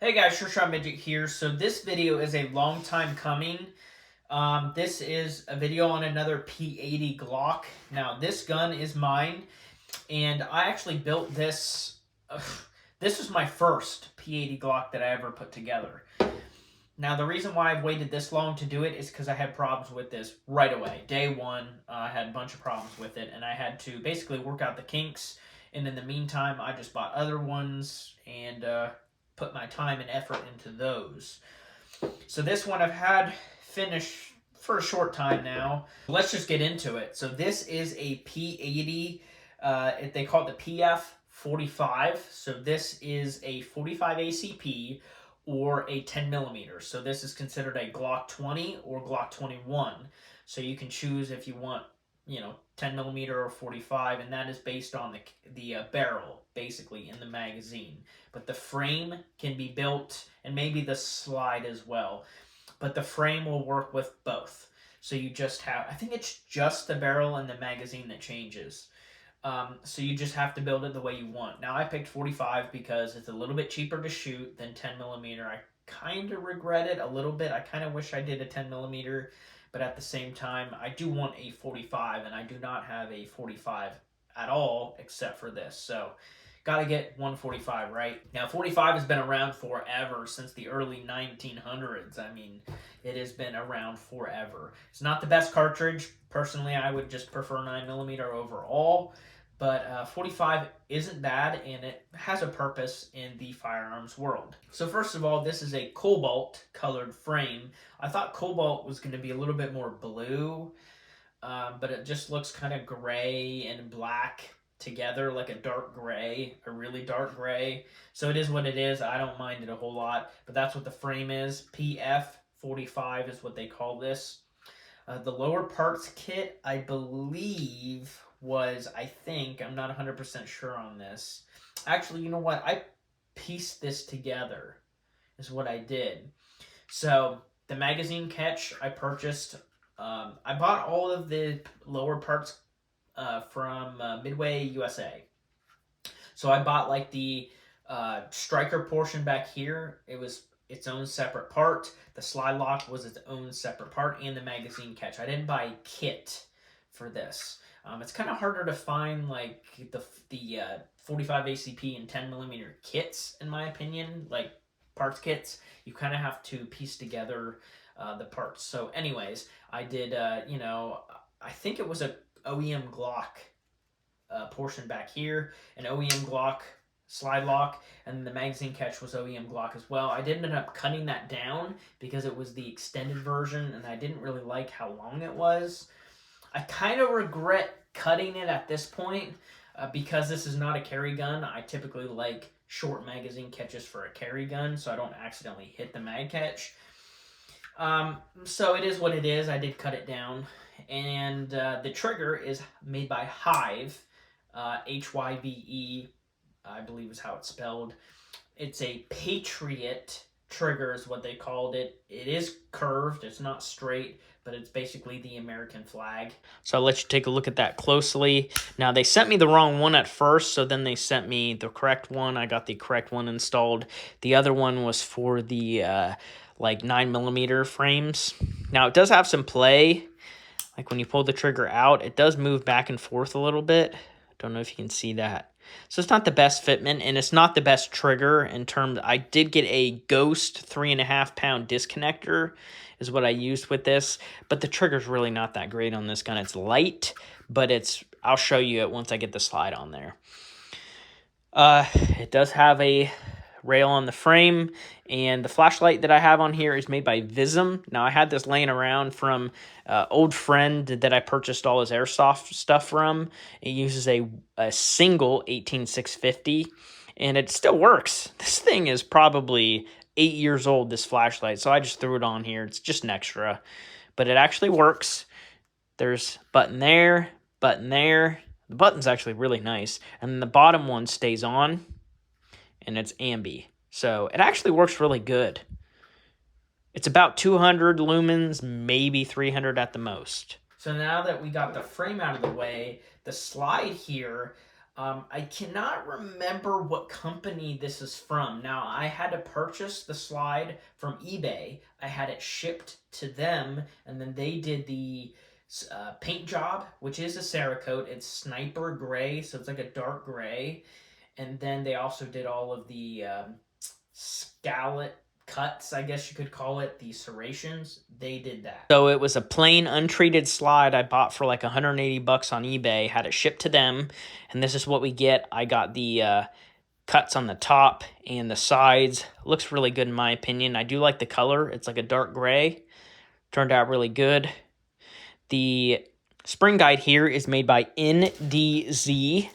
Hey guys, Sure Shot Midget here. So this video is a long time coming. This is a video on another P80 Glock. Now this gun is mine, and I actually built this. This was my first P80 Glock that I ever put together. Now the reason why I've waited this long to do it is because I had problems with this right away. Day one, I had a bunch of problems with it, and I had to basically work out the kinks. And in the meantime, I just bought other ones and put my time and effort into those. So this one I've had finished for a short time now. Let's just get into it. So this is a P80. They call it the PF45. So this is a 45 ACP or a 10 millimeter. So this is considered a Glock 20 or Glock 21. So you can choose if you want, 10 millimeter or 45, and that is based on the barrel, basically, in the magazine. But the frame can be built, and maybe the slide as well. But the frame will work with both. So you just have, I think it's just the barrel and the magazine that changes. So you just have to build it the way you want. Now I picked 45 because it's a little bit cheaper to shoot than 10 millimeter. I kind of regret it a little bit. I kind of wish I did a 10 millimeter, but at the same time, I do want a 45, and I do not have a 45 at all except for this. So gotta get 145, right? Now 45 has been around forever, since the early 1900s. I mean, it has been around forever. It's not the best cartridge. Personally, I would just prefer 9mm overall. But 45 isn't bad, and it has a purpose in the firearms world. So first of all, this is a cobalt colored frame. I thought cobalt was going to be a little bit more blue, but it just looks kind of gray and black together, like a dark gray, a really dark gray. So it is what it is. I don't mind it a whole lot, but that's what the frame is. PF45 is what they call this. The lower parts kit, I believe, was, I'm not 100% sure on this. Actually, you know what? I pieced this together, is what I did. So the magazine catch I purchased, I bought all of the lower parts from Midway, USA. So I bought like the striker portion back here. It was its own separate part. The slide lock was its own separate part, and the magazine catch. I didn't buy a kit for this. It's kind of harder to find like the 45 ACP and 10 millimeter kits, in my opinion, like parts kits. You kind of have to piece together the parts. So anyways, I did, I think it was a OEM Glock portion back here, an OEM Glock slide lock, and the magazine catch was OEM Glock as well. I did end up cutting that down because it was the extended version, and I didn't really like how long it was. I kind of regret cutting it at this point because this is not a carry gun. I typically like short magazine catches for a carry gun, so I don't accidentally hit the mag catch. So it is what it is. I did cut it down, and the trigger is made by Hive, Hyve, I believe is how it's spelled. It's a Patriot trigger is what they called it. It is curved. It's not straight, but it's basically the American flag. So I'll let you take a look at that closely. Now, they sent me the wrong one at first, so then they sent me the correct one. I got the correct one installed. The other one was for the like 9mm frames. Now, it does have some play. Like when you pull the trigger out, it does move back and forth a little bit. Don't know if you can see that. So it's not the best fitment, and it's not the best trigger in terms. I did get a Ghost 3.5-pound disconnector is what I used with this, but the trigger's really not that great on this gun. It's light, but I'll show you it once I get the slide on there. It does have a rail on the frame, and the flashlight that I have on here is made by Vism. Now, I had this laying around from an old friend that I purchased all his airsoft stuff from. It uses a single 18650, and it still works. This thing is probably 8 years old, this flashlight, so I just threw it on here. It's just an extra, but it actually works. There's button there, button there. The button's actually really nice, and the bottom one stays on, and it's ambi. So it actually works really good. It's about 200 lumens, maybe 300 at the most. So now that we got the frame out of the way, the slide here, I cannot remember what company this is from. Now, I had to purchase the slide from eBay. I had it shipped to them, and then they did the paint job, which is a Cerakote. It's sniper gray, so it's like a dark gray. And then they also did all of the scallop cuts, I guess you could call it, the serrations. They did that. So it was a plain untreated slide I bought for like 180 bucks on eBay, had it shipped to them, and this is what we get. I got the cuts on the top and the sides. Looks really good in my opinion. I do like the color. It's like a dark gray. Turned out really good. The spring guide here is made by NDZ.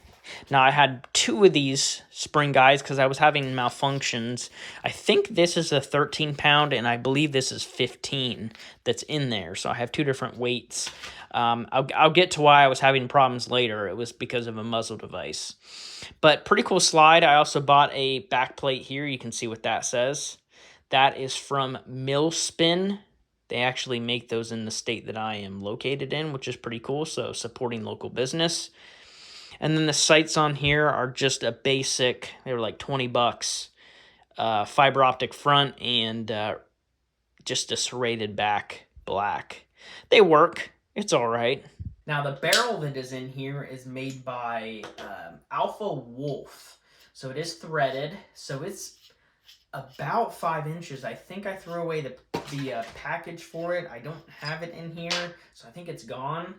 Now, I had 2 of these spring guides because I was having malfunctions. I think this is a 13-pound, and I believe this is 15 that's in there. So I have 2 different weights. I'll get to why I was having problems later. It was because of a muzzle device. But pretty cool slide. I also bought a back plate here. You can see what that says. That is from Millspin. They actually make those in the state that I am located in, which is pretty cool. So supporting local business. And then the sights on here are just a basic, they were like 20 bucks, fiber optic front and just a serrated back black. They work. It's all right. Now, the barrel that is in here is made by Alpha Wolf. So it is threaded. So it's about 5 inches. I think I threw away the package for it. I don't have it in here, so I think it's gone.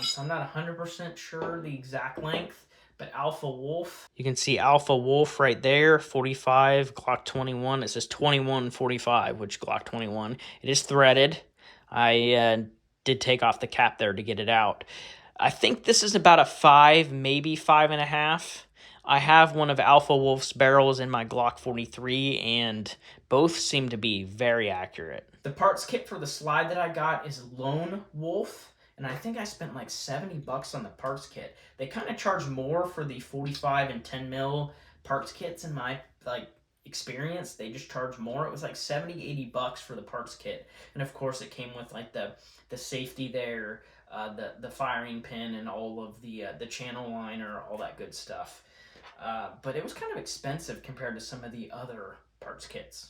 So I'm not 100% sure the exact length, but Alpha Wolf. You can see Alpha Wolf right there, 45, Glock 21. It says 21.45, which Glock 21. It is threaded. I did take off the cap there to get it out. I think this is about a 5, maybe 5.5. I have one of Alpha Wolf's barrels in my Glock 43, and both seem to be very accurate. The parts kit for the slide that I got is Lone Wolf. And I think I spent like 70 bucks on the parts kit. They kind of charge more for the 45 and 10 mil parts kits in my experience. They just charge more. It was like 70, 80 bucks for the parts kit. And of course it came with like the safety there, the firing pin and all of the channel liner, all that good stuff. But it was kind of expensive compared to some of the other parts kits.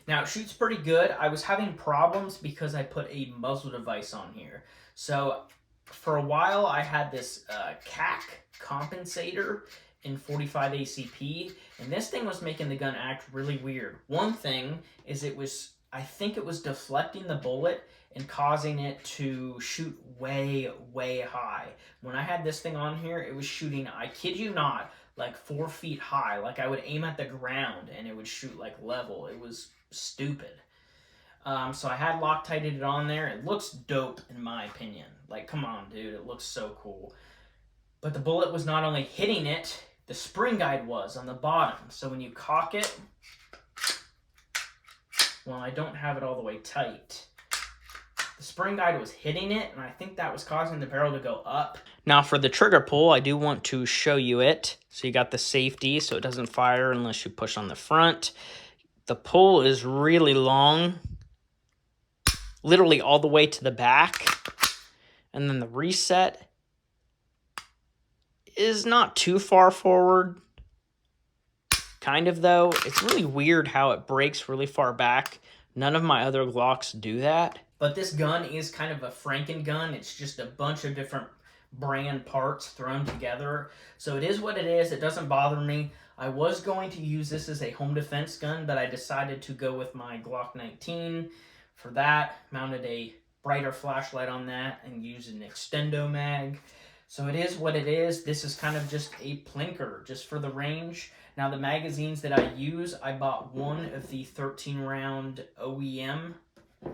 Now, it shoots pretty good. I was having problems because I put a muzzle device on here. So, for a while, I had this CAC compensator in 45 ACP, and this thing was making the gun act really weird. One thing is I think it was deflecting the bullet and causing it to shoot way, way high. When I had this thing on here, it was shooting, I kid you not, like 4 feet high. Like I would aim at the ground and it would shoot like level. It was stupid. So I had Loctited it on there. It looks dope in my opinion. Like, come on, dude. It looks so cool. But the bullet was not only hitting it, the spring guide was on the bottom. So when you cock it, well, I don't have it all the way tight. The spring guide was hitting it, and I think that was causing the barrel to go up. Now for the trigger pull, I do want to show you it. So you got the safety, so it doesn't fire unless you push on the front. The pull is really long, literally all the way to the back. And then the reset is not too far forward. Kind of, though. It's really weird how it breaks really far back. None of my other Glocks do that. But this gun is kind of a Franken gun. It's just a bunch of different brand parts thrown together. So it is what it is. It doesn't bother me. I was going to use this as a home defense gun, but I decided to go with my Glock 19. For that, mounted a brighter flashlight on that and used an extendo mag. So it is what it is. This is kind of just a plinker, just for the range. Now the magazines that I use, I bought one of the 13-round OEM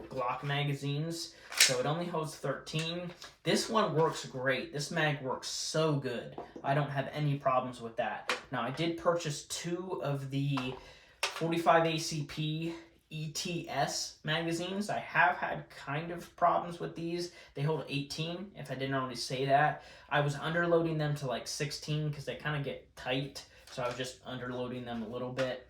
Glock magazines, so it only holds 13. This one works great. This mag works so good. I don't have any problems with that. Now, I did purchase 2 of the 45 ACP ETS magazines. I have had kind of problems with these. They hold 18, if I didn't already say that. I was underloading them to like 16 because they kind of get tight, so I was just underloading them a little bit.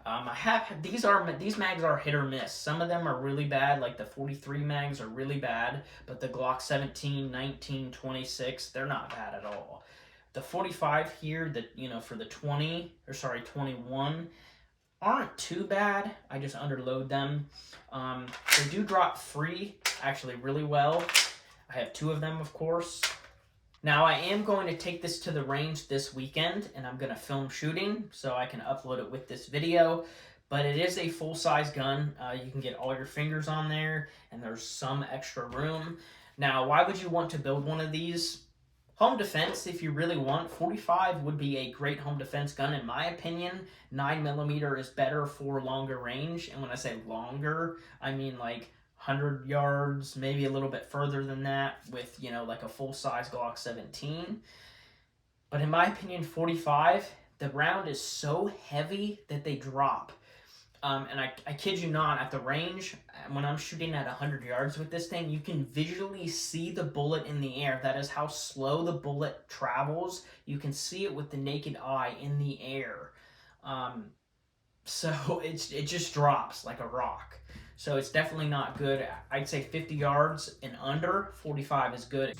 I have these mags are hit or miss. Some of them are really bad, like the 43 mags are really bad, but the Glock 17, 19, 26, they're not bad at all. The 45 here, for the 21, aren't too bad. I just underload them. They do drop free, actually really well. I have 2 of them, of course. Now, I am going to take this to the range this weekend, and I'm going to film shooting so I can upload it with this video. But it is a full-size gun. You can get all your fingers on there, and there's some extra room. Now, why would you want to build one of these? Home defense, if you really want. 45 would be a great home defense gun, in my opinion. 9mm is better for longer range, and when I say longer, I mean like 100 yards, maybe a little bit further than that with, like a full-size Glock 17. But in my opinion, 45, the round is so heavy that they drop. And I kid you not, at the range, when I'm shooting at 100 yards with this thing, you can visually see the bullet in the air. That is how slow the bullet travels. You can see it with the naked eye in the air. So it just drops like a rock. So it's definitely not good. I'd say 50 yards and under, 45 is good.